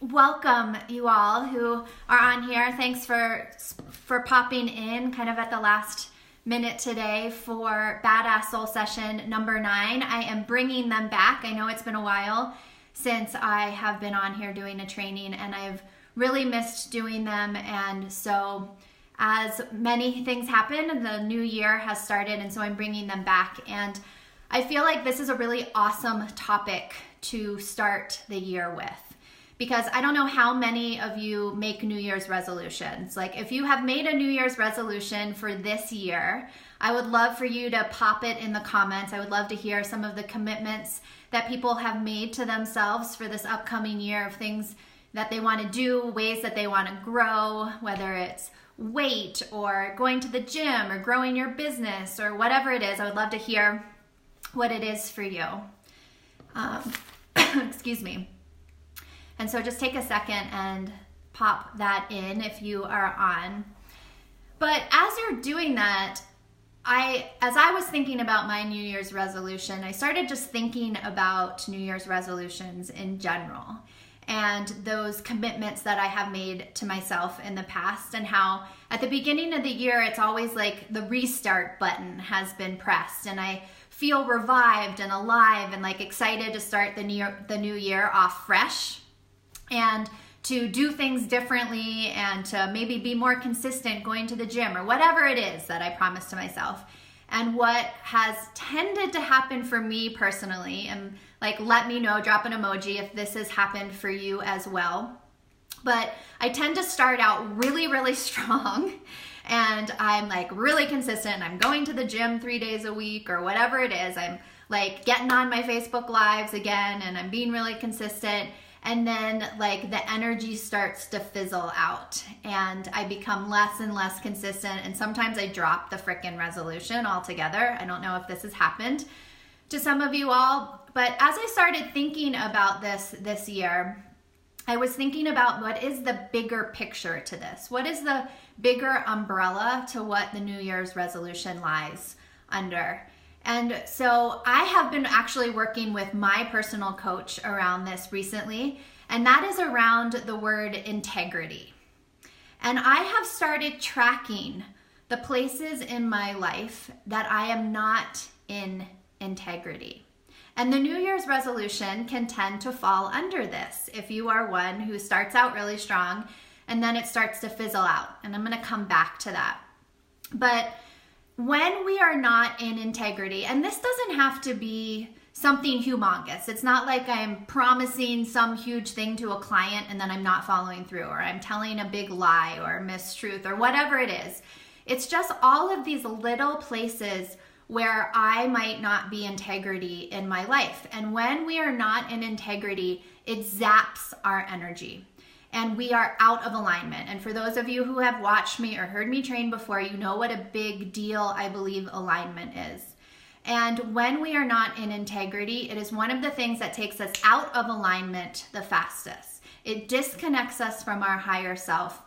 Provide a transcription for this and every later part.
Welcome you all who are on here. Thanks for popping in kind of at the last minute today for Badass Soul Session number 9. I am bringing them back. I know it's been a while since I have been on here doing a training, and I've really missed doing them. And so as many things happen, the new year has started, and so I'm bringing them back. And I feel like this is a really awesome topic to start the year with, because I don't know how many of you make New Year's resolutions. Like, if you have made a New Year's resolution for this year, I would love for you to pop it in the comments. I would love to hear some of the commitments that people have made to themselves for this upcoming year, of things that they want to do, ways that they want to grow, whether it's weight or going to the gym or growing your business or whatever it is. I would love to hear what it is for you. Excuse me. And so just take a second and pop that in if you are on. But as you're doing that, as I was thinking about my New Year's resolution, I started just thinking about New Year's resolutions in general and those commitments that I have made to myself in the past, and how at the beginning of the year, it's always like the restart button has been pressed, and I feel revived and alive and like excited to start the new year off fresh, and to do things differently, and to maybe be more consistent going to the gym or whatever it is that I promised to myself. And what has tended to happen for me personally, and like let me know, drop an emoji if this has happened for you as well. But I tend to start out really, really strong, and I'm like really consistent, and I'm going to the gym 3 days a week or whatever it is. I'm like getting on my Facebook lives again, and I'm being really consistent. And then like the energy starts to fizzle out, and I become less and less consistent. And sometimes I drop the frickin' resolution altogether. I don't know if this has happened to some of you all, but as I started thinking about this year, I was thinking about what is the bigger picture to this? What is the bigger umbrella to what the New Year's resolution lies under? And so I have been actually working with my personal coach around this recently, and that is around the word integrity. And I have started tracking the places in my life that I am not in integrity. And the New Year's resolution can tend to fall under this if you are one who starts out really strong and then it starts to fizzle out. And I'm going to come back to that. But when we are not in integrity, and this doesn't have to be something humongous. It's not like I'm promising some huge thing to a client and then I'm not following through, or I'm telling a big lie or mistruth or whatever it is. It's just all of these little places where I might not be integrity in my life. And when we are not in integrity, it zaps our energy, and we are out of alignment. And for those of you who have watched me or heard me train before, you know what a big deal I believe alignment is. And when we are not in integrity, it is one of the things that takes us out of alignment the fastest. It disconnects us from our higher self.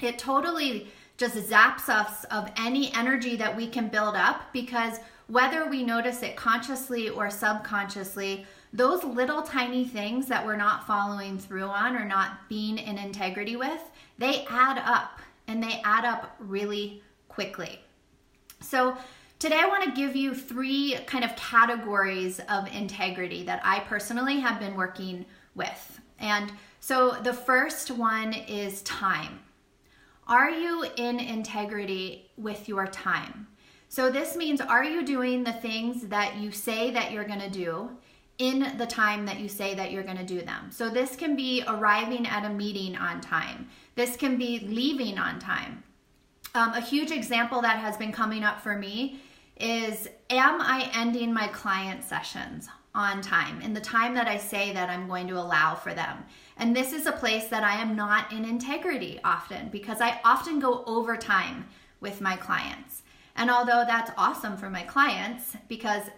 It totally just zaps us of any energy that we can build up, because whether we notice it consciously or subconsciously, those little tiny things that we're not following through on or not being in integrity with, they add up, and they add up really quickly. So today I want to give you 3 kind of categories of integrity that I personally have been working with. And so the first one is time. Are you in integrity with your time? So this means, are you doing the things that you say that you're going to do in the time that you say that you're going to do them? So this can be arriving at a meeting on time. This can be leaving on time. A huge example that has been coming up for me is, am I ending my client sessions on time, in the time that I say that I'm going to allow for them? And this is a place that I am not in integrity often, because I often go over time with my clients. And although that's awesome for my clients,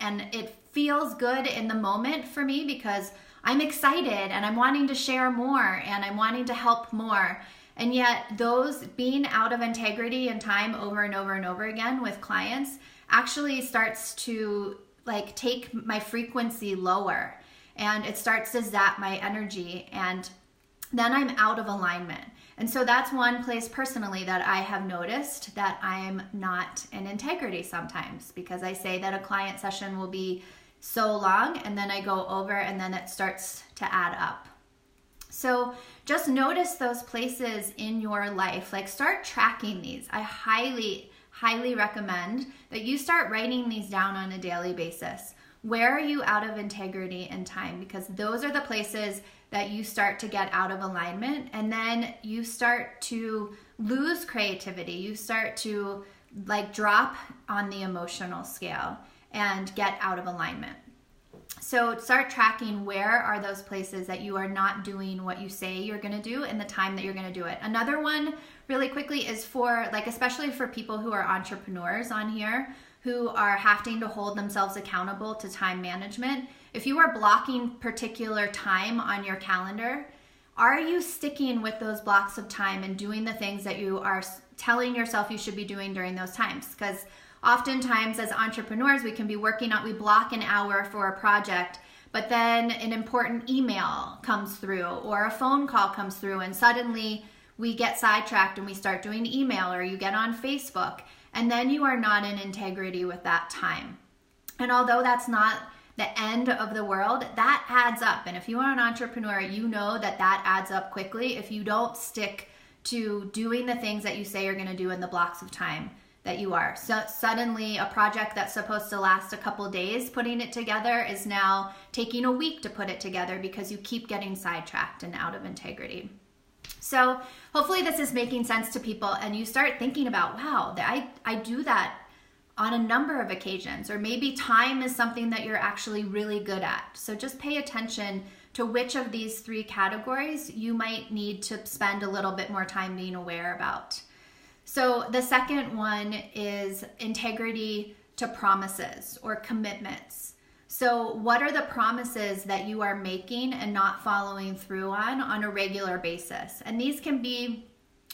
and it feels good in the moment for me, because I'm excited and I'm wanting to share more and I'm wanting to help more. And yet those being out of integrity and time over and over and over again with clients actually starts to like take my frequency lower, and it starts to zap my energy. And then I'm out of alignment. And so that's one place personally that I have noticed that I'm not in integrity sometimes, because I say that a client session will be so long and then I go over and then it starts to add up. So just notice those places in your life, like start tracking these. I highly recommend that you start writing these down on a daily basis. Where are you out of integrity and time? Because those are the places that you start to get out of alignment, and then you start to lose creativity. You start to like drop on the emotional scale and get out of alignment. So start tracking where are those places that you are not doing what you say you're going to do in the time that you're going to do it. Another one really quickly is for like, especially for people who are entrepreneurs on here, who are having to hold themselves accountable to time management. If you are blocking particular time on your calendar, are you sticking with those blocks of time and doing the things that you are telling yourself you should be doing during those times? Because oftentimes as entrepreneurs, we can be working on, we block an hour for a project, but then an important email comes through or a phone call comes through, and suddenly we get sidetracked and we start doing email, or you get on Facebook, and then you are not in integrity with that time. And although that's not the end of the world, that adds up. And if you are an entrepreneur, you know that that adds up quickly if you don't stick to doing the things that you say you're going to do in the blocks of time that you are. So suddenly a project that's supposed to last a couple days putting it together is now taking a week to put it together because you keep getting sidetracked and out of integrity. So hopefully this is making sense to people, and you start thinking about, wow, I do that on a number of occasions, or maybe time is something that you're actually really good at. So just pay attention to which of these three categories you might need to spend a little bit more time being aware about. So the second one is integrity to promises or commitments. So what are the promises that you are making and not following through on a regular basis? And these can be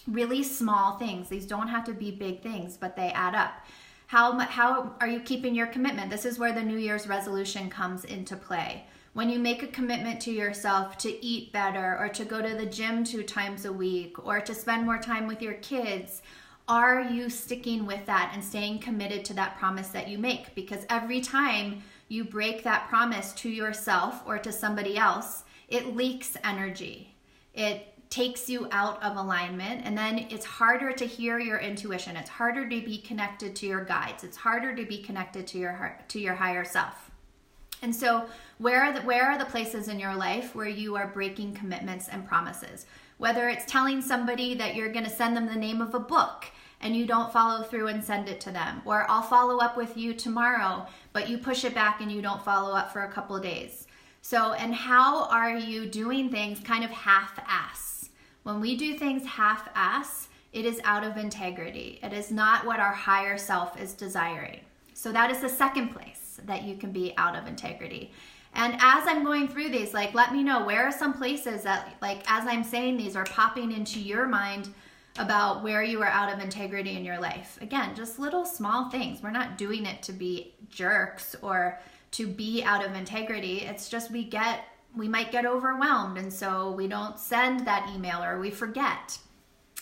really small things. These don't have to be big things, but they add up. How are you keeping your commitment? This is where the New Year's resolution comes into play. When you make a commitment to yourself to eat better, or to go to the gym 2 times a week, or to spend more time with your kids, are you sticking with that and staying committed to that promise that you make? Because every time you break that promise to yourself or to somebody else, it leaks energy. It takes you out of alignment, and then it's harder to hear your intuition. It's harder to be connected to your guides. It's harder to be connected to your heart, to your higher self. And so where are the places in your life where you are breaking commitments and promises? Whether it's telling somebody that you're going to send them the name of a book and you don't follow through and send it to them, or I'll follow up with you tomorrow, but you push it back and you don't follow up for a couple of days. So, and how are you doing things kind of half-ass? When we do things half-ass, it is out of integrity. It is not what our higher self is desiring. So that is the second place that you can be out of integrity. And as I'm going through these, like, let me know, where are some places that, like, as I'm saying these, are popping into your mind about where you are out of integrity in your life. Again, just little small things. We're not doing it to be jerks or to be out of integrity. It's just we might get overwhelmed, and so we don't send that email, or we forget.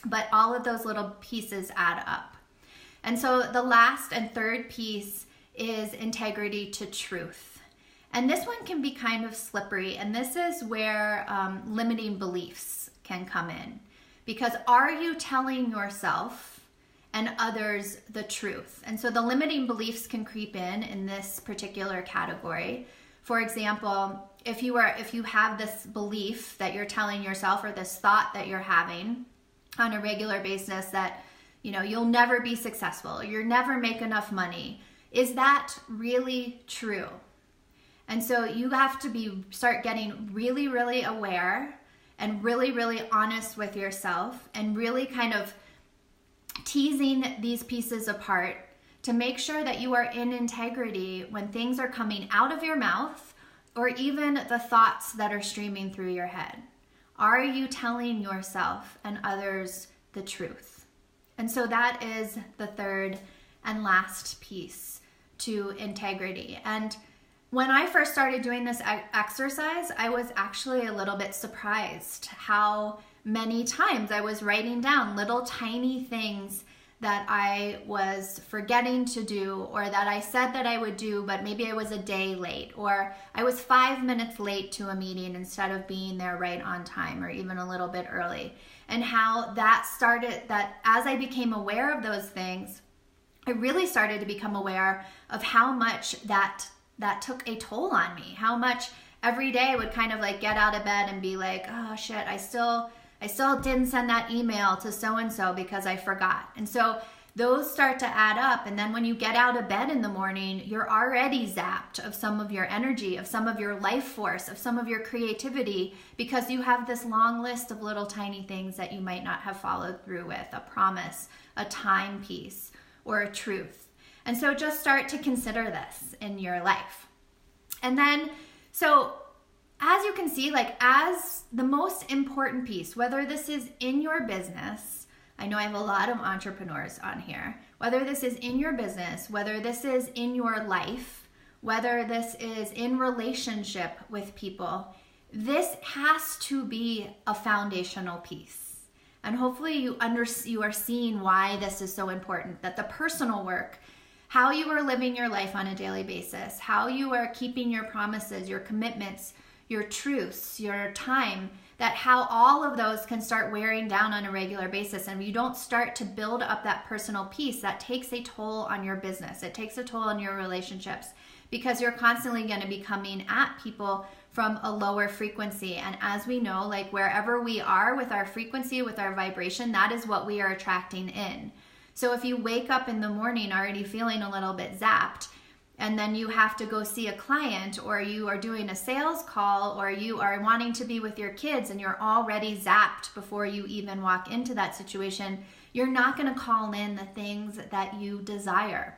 But all of those little pieces add up. And so the last and third piece is integrity to truth. And this one can be kind of slippery, and this is where limiting beliefs can come in. Because are you telling yourself and others the truth? And so the limiting beliefs can creep in this particular category. For example, if you have this belief that you're telling yourself, or this thought that you're having on a regular basis that, you know, you'll never be successful, or you'll never make enough money, is that really true? And so you have to start getting really, really aware and really, really honest with yourself, and really kind of teasing these pieces apart to make sure that you are in integrity when things are coming out of your mouth, or even the thoughts that are streaming through your head. Are you telling yourself and others the truth? And so that is the third and last piece to integrity. And when I first started doing this exercise, I was actually a little bit surprised how many times I was writing down little tiny things that I was forgetting to do, or that I said that I would do, but maybe I was a day late, or I was 5 minutes late to a meeting instead of being there right on time, or even a little bit early. And how that started, that as I became aware of those things, I really started to become aware of how much that took a toll on me, how much every day I would kind of like get out of bed and be like, oh shit, I still didn't send that email to so-and-so because I forgot. And so those start to add up. And then when you get out of bed in the morning, you're already zapped of some of your energy, of some of your life force, of some of your creativity, because you have this long list of little tiny things that you might not have followed through with, a promise, a timepiece, or a truth. And so just start to consider this in your life. And then, so as you can see, like as the most important piece, whether this is in your business, I know I have a lot of entrepreneurs on here, whether this is in your business, whether this is in your life, whether this is in relationship with people, this has to be a foundational piece. And hopefully you are seeing why this is so important, that the personal work, how you are living your life on a daily basis, how you are keeping your promises, your commitments, your truths, your time, that how all of those can start wearing down on a regular basis. And if you don't start to build up that personal piece, that takes a toll on your business. It takes a toll on your relationships, because you're constantly going to be coming at people from a lower frequency. And as we know, like wherever we are with our frequency, with our vibration, that is what we are attracting in. So if you wake up in the morning already feeling a little bit zapped, and then you have to go see a client, or you are doing a sales call, or you are wanting to be with your kids and you're already zapped before you even walk into that situation, you're not going to call in the things that you desire.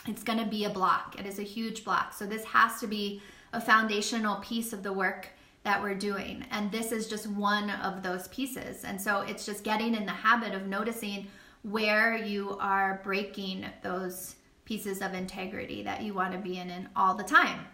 It's going to be a block. It is a huge block. So this has to be a foundational piece of the work that we're doing. And this is just one of those pieces. And so it's just getting in the habit of noticing where you are breaking those pieces of integrity that you want to be in all the time.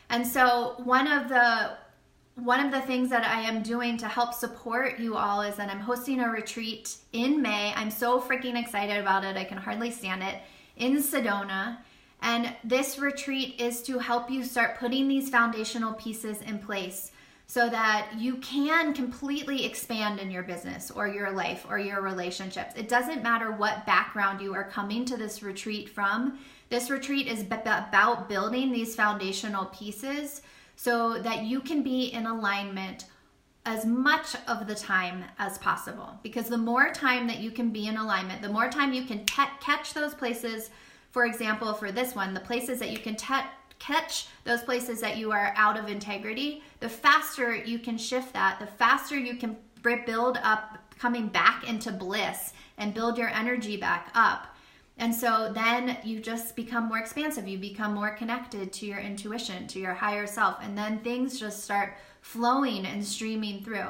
And so one of the things that I am doing to help support you all is that I'm hosting a retreat in May. I'm so freaking excited about it. I can hardly stand it, in Sedona. And this retreat is to help you start putting these foundational pieces in place so that you can completely expand in your business or your life or your relationships. It doesn't matter what background you are coming to this retreat from. This retreat is about building these foundational pieces so that you can be in alignment as much of the time as possible. Because the more time that you can be in alignment, the more time you can catch those places. For example, for this one, the places that you can catch those places that you are out of integrity, the faster you can shift that, the faster you can build up coming back into bliss and build your energy back up. And so then you just become more expansive. You become more connected to your intuition, to your higher self. And then things just start flowing and streaming through.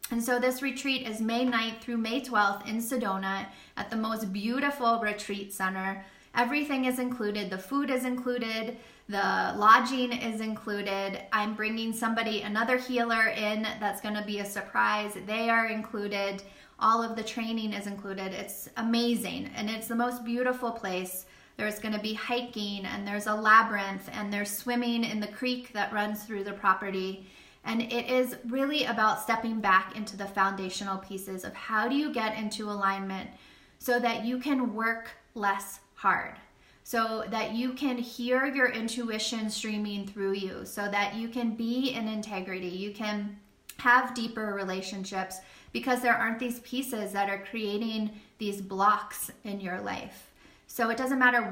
And so this retreat is May 9th through May 12th in Sedona at the most beautiful retreat center. Everything is included. The food is included. The lodging is included. I'm bringing another healer in that's going to be a surprise. They are included. All of the training is included. It's amazing. And it's the most beautiful place. There's going to be hiking, and there's a labyrinth, and there's swimming in the creek that runs through the property. And it is really about stepping back into the foundational pieces of how do you get into alignment so that you can work less hard, so that you can hear your intuition streaming through you, so that you can be in integrity, you can have deeper relationships, because there aren't these pieces that are creating these blocks in your life. So it doesn't matter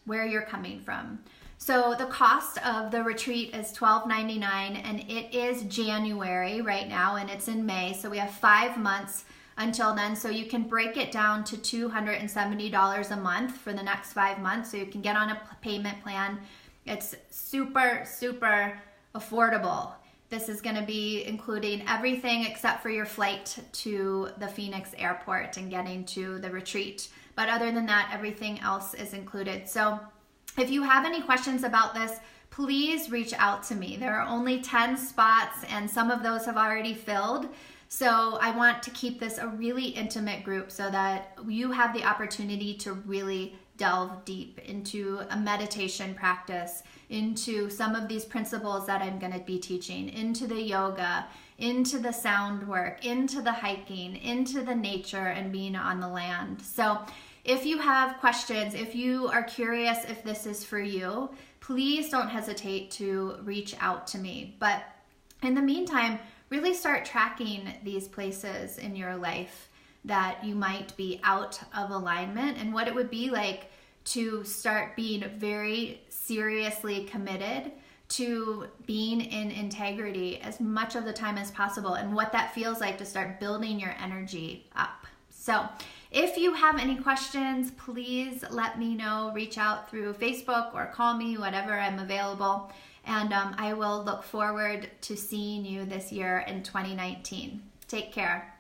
where you're coming from. So the cost of the retreat is $12.99, and it is January right now, and it's in May, so we have 5 months until then. So you can break it down to $270 a month for the next 5 months, so you can get on a payment plan. It's super, super affordable. This is going to be including everything except for your flight to the Phoenix airport and getting to the retreat. But other than that, everything else is included. So if you have any questions about this, please reach out to me. There are only 10 spots and some of those have already filled. So I want to keep this a really intimate group so that you have the opportunity to really delve deep into a meditation practice, into some of these principles that I'm going to be teaching, into the yoga, into the sound work, into the hiking, into the nature and being on the land. So if you have questions, if you are curious if this is for you, please don't hesitate to reach out to me. But in the meantime, really start tracking these places in your life that you might be out of alignment and what it would be like to start being very seriously committed to being in integrity as much of the time as possible and what that feels like to start building your energy up. So if you have any questions, please let me know. Reach out through Facebook or call me, whatever, I'm available. And I will look forward to seeing you this year in 2019. Take care.